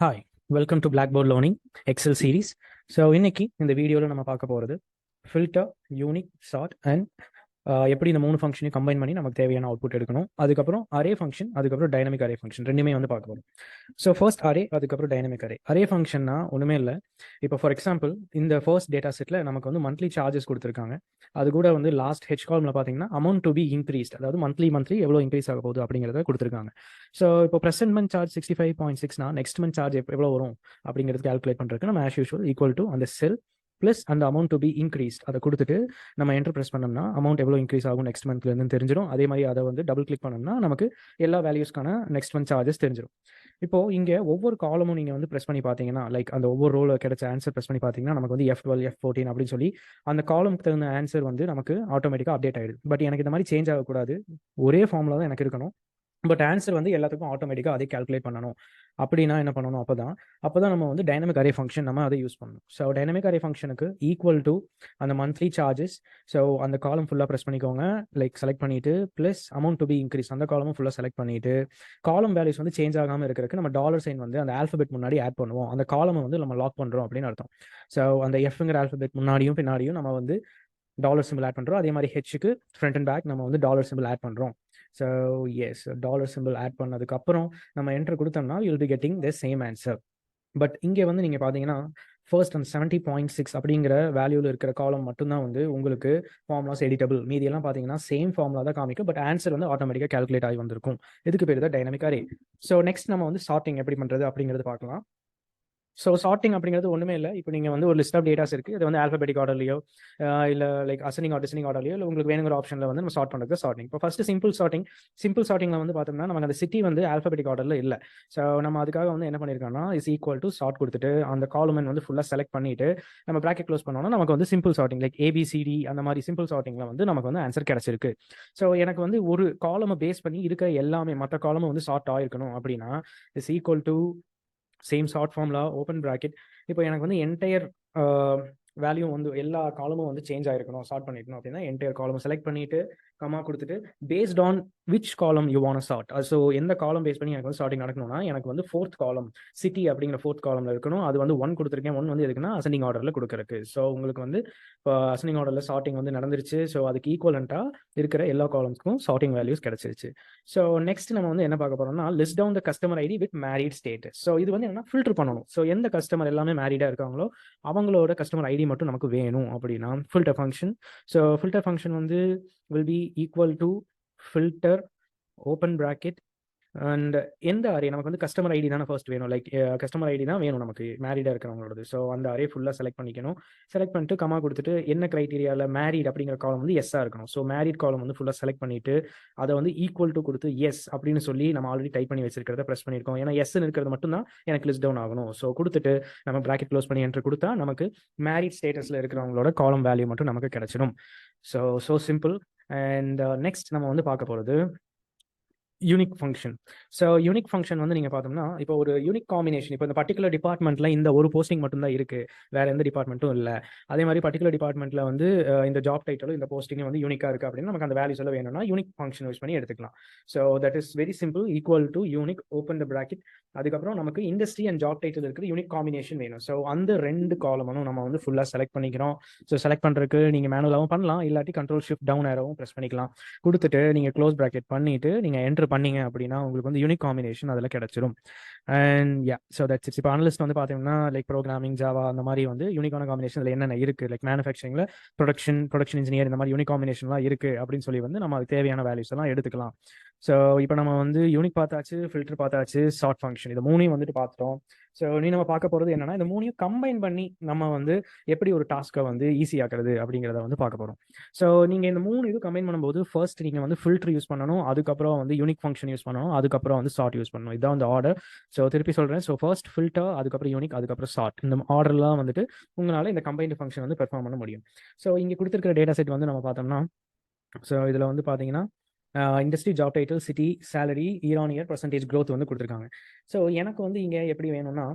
Hi, welcome to Blackboard learning Excel series. So இன்னைக்கு இந்த வீடியோவில் நம்ம பார்க்க போகிறது ஃபில்டர், யூனிக், சார்ட் அண்ட் எப்படி இந்த மூணு ஃபங்க்ஷனையும் கம்பைன் பண்ணி நமக்கு தேவையான அவுட்புட் எடுக்கணும். அதுக்கப்புறம் அரே ஃபங்க்ஷன், அதுக்கப்புறம் டைனமிக் அரே ஃபங்க்ஷன் ரெண்டுமே வந்து பார்க்க போகிறோம். ஸோ ஃபர்ஸ்ட் அரே, அதுக்கப்புறம் டைனமிக் அரே. அரே ஃபங்க்ஷன்னா ஒன்றுமே இல்லை. இப்போ ஃபார் எக்ஸாம்பிள் இந்த ஃபர்ஸ்ட் டேட்டா செட்டில் நமக்கு வந்து மந்த்லி சார்ஜஸ் கொடுத்துருக்காங்க. அது கூட வந்து லாஸ்ட் ஹெச் காலமில் பார்த்தீங்கன்னா அமௌண்ட் டு பி இன்க்ரீஸ்ட், அதாவது மந்த்லி எவ்வளோ இன்க்ரீஸ் ஆக போகுது அப்படிங்கிறத கொடுத்துருக்காங்க. ஸோ இப்போ ப்ரெசென்ட் மந்த் சார்ஜ் 65.6னா நெக்ஸ்ட் மந்த் சார்ஜ் எவ்வளோ வரும் அப்படிங்கிறது கால்குலேட் பண்ணுறதுக்கு நம்ம ஆஸ் யூஷுவல் ஈக்குவல் டு அந்த செல் ப்ளஸ் அந்த அமௌண்ட் டு பி இன்க்ரீஸ்ட் அதை கொடுத்துட்டு நம்ம என்டர் ப்ரெஸ் பண்ணோம்னா அமௌண்ட் எவ்வளோ இன்க்ரீஸ் ஆகும் நெக்ஸ்ட் மந்த்லேருந்து தெரிஞ்சிடும். அதே மாதிரி அதை வந்து டபுள் கிளிக் பண்ணோம்னா நமக்கு எல்லா வேல்யூஸ்க்கான நெக்ஸ்ட் மந்த் சார்ஜஸ் தெரிஞ்சிடும். இப்போ இங்கே ஒவ்வொரு காலமும் நீங்கள் வந்து ப்ரெஸ் பண்ணி பார்த்தீங்கன்னா, லைக் அந்த ஒவ்வொரு ரோல கிடைச்ச ஆன்சர் ப்ரெஸ் பண்ணி பார்த்தீங்கன்னா நமக்கு வந்து F12 F14 அப்படின்னு சொல்லி அந்த காலமுக்கு தகுந்த ஆன்சர் வந்து நமக்கு ஆட்டோமேட்டிக்காக அப்டேட் ஆகிடுது. பட் எனக்கு இந்த மாதிரி சேஞ்ச் ஆகக்கூடாது, ஒரே ஃபார்முலா தான் எனக்கு இருக்கணும். பட் ஆன்சர் வந்து எல்லாத்துக்கும் ஆட்டோமேட்டிக்காக அதே கால்குலேட் பண்ணணும். அப்படின்னா என்ன பண்ணணும், அப்போ தான் நம்ம வந்து டைனமிக் அரே ஃபங்க்ஷன் நம்ம அதை யூஸ் பண்ணணும். ஸோ டைனமிக் அரே ஃபங்க்ஷனுக்கு ஈக்குவல் டு அந்த மந்த்லி சார்ஜஸ். ஸோ அந்த காலம் ஃபுல்லாக ப்ரெஸ் பண்ணிக்கோங்க, லைக் செலக்ட் பண்ணிட்டு plus amount to be increase அந்த காலமும் ஃபுல்லாக செலக்ட் பண்ணிட்டு காலம் வேல்யூஸ் வந்து சேஞ்ச் ஆகாமல் இருக்கிறதுக்கு நம்ம டாலர் சைன் வந்து அந்த ஆல்ஃபபெட் முன்னாடி ஆட் பண்ணுவோம். அந்த காலமை வந்து நம்ம லாக் பண்ணுறோம் அப்படின்னு அர்த்தம். ஸோ அந்த எஃப்ங்கிற ஆல்ஃபபெட் முன்னாடியும் பின்னாடியும் நம்ம வந்து டாலர் சிம்பிள் ஆட் பண்ணுறோம். அதே மாதிரி ஹெச்சுக்கு ஃப்ரண்ட் அண்ட் பேக் நம்ம வந்து டாலர் சிம்பிள் ஆட் பண்ணுறோம். So yes, dollar symbol add பண்ணதுக்கப்புறம் நம்ம என்டர் கொடுத்தோம்னா you'll be getting the same answer. But இங்கே வந்து நீங்கள் பார்த்தீங்கன்னா ஃபர்ஸ்ட் அந்த 70.6 அப்படிங்கிற வேல்யூவில் இருக்கிற காலம் மட்டும்தான் வந்து உங்களுக்கு ஃபார்முலாஸ் எடிட்டபிள். மீதியெல்லாம் பார்த்தீங்கன்னா சேம் ஃபார்முலா தான் காமிக்கும், பட் ஆன்சர் வந்து ஆட்டோமேட்டிக்காக கால்குலேட் ஆகி வந்திருக்கும். இதுக்கு பேர் தான் டைனமிக் அரே. ஸோ நெக்ஸ்ட் நம்ம வந்து சார்ட்டிங் எப்படி பண்ணுறது அப்படிங்கிறது பார்க்கலாம். ஸோ சார்ட்டிங் அப்படிங்கிறது ஒன்றுமே இல்லை. இப்போ நீங்கள் வந்து ஒரு லிஸ்ட் ஆஃப் டேட்டாஸ் இருக்குது, இது வந்து ஆல்ஃபபெட்டிக் ஆர்டர்லையோ இல்லை லைக் அசெண்டிங் ஆர் டிசெண்டிங் ஆர்டர்லையோ இல்லை உங்களுக்கு வேணுங்கிற ஆப்ஷனில் வந்து நம்ம சார்ட் பண்ணுறது சார்ட்டிங். இப்போ ஃபஸ்ட்டு சிம்பிள் சார்ட்டிங்கில் வந்து பார்த்தோம்னா நமக்கு அந்த சிட்டி வந்து ஆல்ஃபபெட்டிக் ஆர்டரில் இல்லை. ஸோ நம்ம அதுக்காக வந்து என்ன பண்ணியிருக்கோம்னா இஸ் ஈக்குவல் டு சார்ட் கொடுத்துட்டு அந்த காலமன் வந்து ஃபுல்லாக செலக்ட் பண்ணிட்டு நம்ம ப்ராக்கெட் க்ளோஸ் பண்ணோம்னா நமக்கு வந்து சிம்பிள் சார்ட்டிங் லைக் ABCD அந்த மாதிரி சிம்பிள் சார்ட்டிங்கில் வந்து நமக்கு வந்து ஆன்சர் கிடச்சிருக்கு. ஸோ எனக்கு வந்து ஒரு காலமை பேஸ் பண்ணி இருக்கிற எல்லாமே மற்ற காலமும் வந்து சார்ட் ஆகிருக்கணும் அப்படின்னா is equal to same sort formula open bracket. இப்போ எனக்கு வந்து என்டையர் வேல்யூ வந்து எல்லா காலமும் வந்து சேஞ்ச் ஆகிருக்கணும், சார்ட் பண்ணிக்கணும் அப்படின்னா என்டையர் காலம் செலக்ட் பண்ணிட்டு கமா கொடுத்துட்டு பேஸ்ட் ஆன் விச் காலம் யூ வாண்ட் சார்ட். ஸோ எந்த காலம் பேஸ் பண்ணி எனக்கு வந்து சார்ட்டிங் நடக்கணும்னா எனக்கு வந்து ஃபோர்த் காலம் சிட்டி அப்படிங்கிற ஃபோர்த் காலம்ல இருக்கணும். அது வந்து 1 கொடுத்துருக்கேன். 1 வந்து எதுக்குன்னா அசெண்டிங் ஆர்டரில் கொடுக்குறக்கு. ஸோ உங்களுக்கு வந்து இப்போ அசெண்டிங் ஆர்டரில் சார்ட்டிங் வந்து நடந்துருச்சு. ஸோ அதுக்கு ஈக்குவலண்ட்டாக இருக்கிற எல்லா காலம்ஸ்க்கும் சார்ட்டிங் வேல்யூஸ் கிடைச்சிருச்சு. ஸோ நெக்ஸ்ட் நம்ம வந்து என்ன பார்க்க போறோம்னா list down the customer ID with married status. So இது வந்து என்ன ஃபில்டர் பண்ணணும். ஸோ எந்த கஸ்டமர் எல்லாமே மேரிடாக இருக்காங்களோ அவங்களோட கஸ்டமர் ஐடி மட்டும் நமக்கு வேணும் அப்படின்னா filter function. So filter function வந்து will be equal to filter open bracket and எந்த அரே நமக்கு வந்து கஸ்டமர் ஐடி தானே ஃபர்ஸ்ட் வேணும், லைக் கஸ்டமர் ஐடி தான் வேணும் நமக்கு மேரிடாக இருக்கிறவங்களோடது. ஸோ அந்த அரே ஃபுல்லாக செலக்ட் பண்ணிக்கணும். செலக்ட் பண்ணிட்டு கமா கொடுத்துட்டு என்ன கிரைட்டீரியாவில் மேரிட் அப்படிங்கிற காலம் வந்து எஸ்ஸாக இருக்கணும். ஸோ மேரிட் காலம் வந்து ஃபுல்லாக செலக்ட் பண்ணிட்டு அதை வந்து ஈக்குவல் டு கொடுத்து எஸ் அப்படின்னு சொல்லி நம்ம ஆல்ரெடி டைப் பண்ணி வச்சிருக்கிறத ப்ரெஸ் பண்ணியிருக்கோம். ஏன்னா எஸ்ன்னு இருக்கிறது மட்டும் தான் எனக்கு லிஸ்ட் டவுன் ஆகணும். ஸோ கொடுத்துட்டு நம்ம ப்ராக்கெட் க்ளோஸ் பண்ணி என்ட்ரு கொடுத்தா நமக்கு மேரிட் ஸ்டேட்டஸில் இருக்கிறவங்களோட காலம் வேல்யூ மட்டும் நமக்கு கிடைச்சிடும். So simple. அண்ட் நெக்ஸ்ட் நம்ம வந்து பார்க்க போகிறது unique function. So unique function வந்து நீங்கள் பார்த்தோம்னா இப்போ ஒரு யூனிக் காம்பினேஷன், இப்போ இந்த பர்டிகுலர் டிபார்ட்மெண்ட்டில் இந்த ஒரு போஸ்டிங் மட்டும்தான் இருக்குது, வேறு எந்த டிபார்ட்மெண்ட்டும் இல்லை. அதே மாதிரி பர்டிகுலர் டிபார்ட்மெண்ட்டில் வந்து இந்த ஜாப் டைட்டிலும் இந்த போஸ்டிங்கும் வந்து யூனிக்காக இருக்குது அப்படின்னு நமக்கு அந்த வேல்யூஸ் எல்லாம் வேணும்னா யூனிக் ஃபங்க்ஷன் யூஸ் பண்ணி எடுத்துக்கலாம். So that is very simple. Equal to unique open the bracket. அதுக்கப்புறம் நமக்கு இண்டஸ்ட்ரி அண்ட் ஜாப் டைட்டில் இருக்கிற யூனிக் காம்பினேஷன் வேணும். ஸோ அந்த ரெண்டு காலமும் நம்ம வந்து ஃபுல்லாக செலக்ட் பண்ணிக்கிறோம். ஸோ செலக்ட் பண்ணுறதுக்கு நீங்கள் மேனுவலாகவும் பண்ணலாம், இல்லாட்டி கண்ட்ரோல் ஷிஃப்ட் டவுன் ஏரோவும் ப்ரெஸ் பண்ணிக்கலாம். கொடுத்துட்டு நீங்கள் க்ளோஸ் ப்ராக்கெட் பண்ணிவிட்டு நீங்கள் என்ட்ரு பண்ணீங்க அப்படின்னா உங்களுக்கு வந்து யூனிக் காம்பினேஷன் அதில் கிடைச்சிரும். And yeah, so that's it's. இப்போ அனலிஸ்ட் வந்து பார்த்தீங்கன்னா லைக் ப்ரோக்ராமிங், ஜாவா அந்த மாதிரி வந்து யூனிக்கான காம்பினேஷன் அதில் என்னென்ன இருக்குது, லைக் மேனுஃபேக்சரிங்கில் ப்ரொடக்ஷன் இன்ஜினியர் இந்த மாதிரி யூனிக் காம்பினேஷன்லாம் இருக்குது அப்படின்னு சொல்லி வந்து நம்ம அதுக்கு தேவையான வேல்யூஸ் எல்லாம் எடுத்துக்கலாம். ஸோ இப்போ நம்ம வந்து யூனிக் பார்த்தாச்சு, ஃபில்டர் பார்த்தாச்சு, சார்ட் ஃபங்க்ஷன், இது மூணையும் வந்துட்டு பார்த்துட்டோம். ஸோ நம்ம பார்க்க போகிறது என்னன்னா இந்த மூணையும் கம்பைன் பண்ணி நம்ம வந்து எப்படி ஒரு டாஸ்க்கை வந்து ஈஸியாக்குறது அப்படிங்கிறத வந்து பார்க்க போகிறோம். ஸோ நீங்கள் இந்த மூணு இது கம்பைன் பண்ணும்போது ஃபர்ஸ்ட் நீங்கள் வந்து ஃபில்டர் யூஸ் பண்ணணும், அதுக்கப்புறம் வந்து யூனிக் ஃபங்க்ஷன் யூஸ் பண்ணணும், அதுக்கப்புறம் வந்து சார்ட் யூஸ் பண்ணணும். இதான் வந்து ஆர்டர். ஸோ திருப்பி சொல்கிறேன். ஸோ ஃபர்ஸ்ட் ஃபில்டர், அதுக்கப்புறம் யூனிக், அதுக்கப்புறம் சார்ட். இந்த ஆர்டர்லாம் வந்துட்டு உங்களால் இந்த கம்பைன்டு ஃபங்க்ஷன் வந்து பெர்ஃபார்ம் பண்ண முடியும். ஸோ இங்கே கொடுத்துருக்கிற டேட்டா செட் வந்து நம்ம பார்த்தோம்னா ஸோ இதில் வந்து பார்த்தீங்கன்னா industry, job title, city, salary, year on year, percentage growth வந்து கொடுத்துருக்காங்க. ஸோ எனக்கு வந்து இங்கே எப்படி வேணும்னா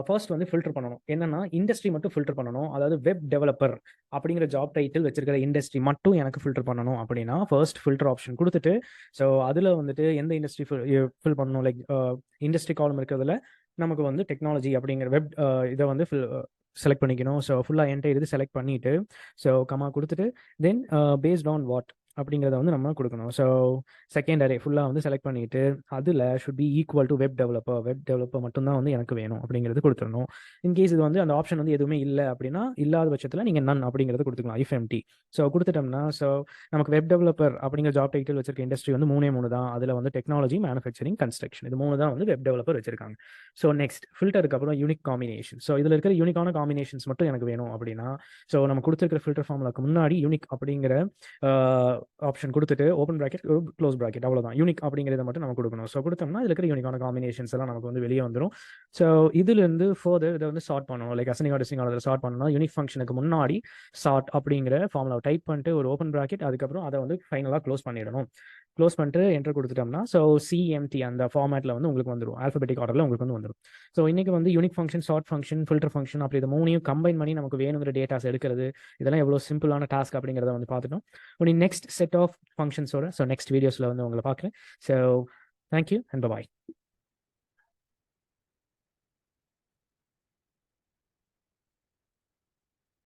ஃபர்ஸ்ட் வந்து ஃபில்டர் பண்ணணும். என்னன்னா இண்டஸ்ட்ரி மட்டும் ஃபில்டர் பண்ணணும். அதாவது வெப் டெவலப்பர் அப்படிங்கிற ஜாப் டைட்டில் வச்சிருக்கிற இண்டஸ்ட்ரி மட்டும் எனக்கு ஃபில்டர் பண்ணணும் அப்படின்னா ஃபர்ஸ்ட் ஃபில்டர் ஆப்ஷன் கொடுத்துட்டு ஸோ அதில் வந்துட்டு எந்த இண்டஸ்ட்ரி ஃபில் பண்ணணும், லைக் இண்டஸ்ட்ரி காலம் இருக்கிறதுல நமக்கு வந்து டெக்னாலஜி அப்படிங்கிற வெப் இதை வந்து செலக்ட் பண்ணிக்கணும். ஸோ ஃபுல்லாக என்டையர் இது செலக்ட் பண்ணிவிட்டு ஸோ கமா கொடுத்துட்டு தென் பேஸ்ட் ஆன் வாட் அப்படிங்கிறத வந்து நம்ம கொடுக்கணும். ஸோ செகண்ட் அரே ஃபுல்லாக வந்து செலக்ட் பண்ணிவிட்டு அதில் should be equal to web developer மட்டும்தான் வந்து எனக்கு வேணும் அப்படிங்கிறது கொடுத்துடணும். இன்கேஸ் இது வந்து அந்த ஆப்ஷன் வந்து எதுவுமே இல்லை அப்படின்னா இல்லாத பட்சத்தில் நீங்கள் நன் அப்படிங்கிறது கொடுத்துக்கலாம், இஃப் எம்டி. ஸோ கொடுத்துட்டோம்னா ஸோ நமக்கு வெப் டெவலப்பர் அப்படிங்கிற ஜாப் டைட்டில் வச்சிருக்க இண்டஸ்ட்ரி வந்து 3 தான். அதில் வந்து டெக்னாலஜி, மேனுஃபேக்சரிங், கன்ஸ்ட்ரக்ஷன், இது 3 தான் வந்து வெப் டெவலப்பர் வச்சிருக்காங்க. ஸோ நெக்ஸ்ட் ஃபில்டருக்கு அப்புறம் யூனிக் காம்பினேஷன். ஸோ இதில் இருக்கிற யூனிக்கான காம்பினேஷன்ஸ் மட்டும் எனக்கு வேணும் அப்படின்னா ஸோ நம்ம கொடுத்துருக்கிற ஃபில்டர் ஃபார்முலாக்கு முன்னாடி யூனிக் அப்படிங்கிற ஆப்ஷன் கொடுத்துட்டு ஓப்பன் ப்ராக்கெட் க்ளோஸ் ப்ராக்கெட், அவ்வளோதான். யூனிக் அப்படிங்கிறத மட்டும் நம்ம கொடுக்கணும். ஸோ கொடுத்தோம்னா இதில் இருக்கிற யூனிக்கான காம்பினேஷன்ஸ் எல்லாம் நமக்கு வந்து வெளியே வந்துடும். ஸோ இதுலேருந்து ஃபர்தர் இதை வந்து சார்ட் பண்ணணும். லைக் அசனிங் டிஸ்டிங் ஆர்டர் சார்ட் பண்ணணும். யூனிக் ஃபங்க்ஷனுக்கு முன்னாடி சார்ட் அப்படிங்கிற ஃபார்முலா டைப் பண்ணிட்டு ஒரு ஓப்பன் ப்ராக்கெட், அதுக்கப்புறம் அதை வந்து ஃபைனலாக க்ளோஸ் பண்ணிடணும். க்ளோஸ் பண்ணிட்டு என்டர் கொடுத்துட்டோம்னா ஸோ சிஎம்டி அந்த ஃபார்மேட்டில் வந்து உங்களுக்கு வந்துடும், ஆல்ஃபபெட்டிக் ஆர்டரில் உங்களுக்கு வந்து வந்துடும். ஸோ இன்றைக்கி வந்து unique function, sort function, filter function அப்படி இது 3 கம்பைன் பண்ணி நமக்கு வேணுங்கிற டேட்டாஸ் எடுக்கிறது, இதெல்லாம் எவ்வளோ சிம்பிளான டாஸ்க் அப்படிங்கிறத வந்து பார்த்துட்டோம். உடனே நெக்ஸ்ட் செட் ஆஃப் ஃபங்க்ஷன்ஸோட ஸோ நெக்ஸ்ட் வீடியோஸில் வந்து உங்களை பார்க்குறேன். So thank you and bye.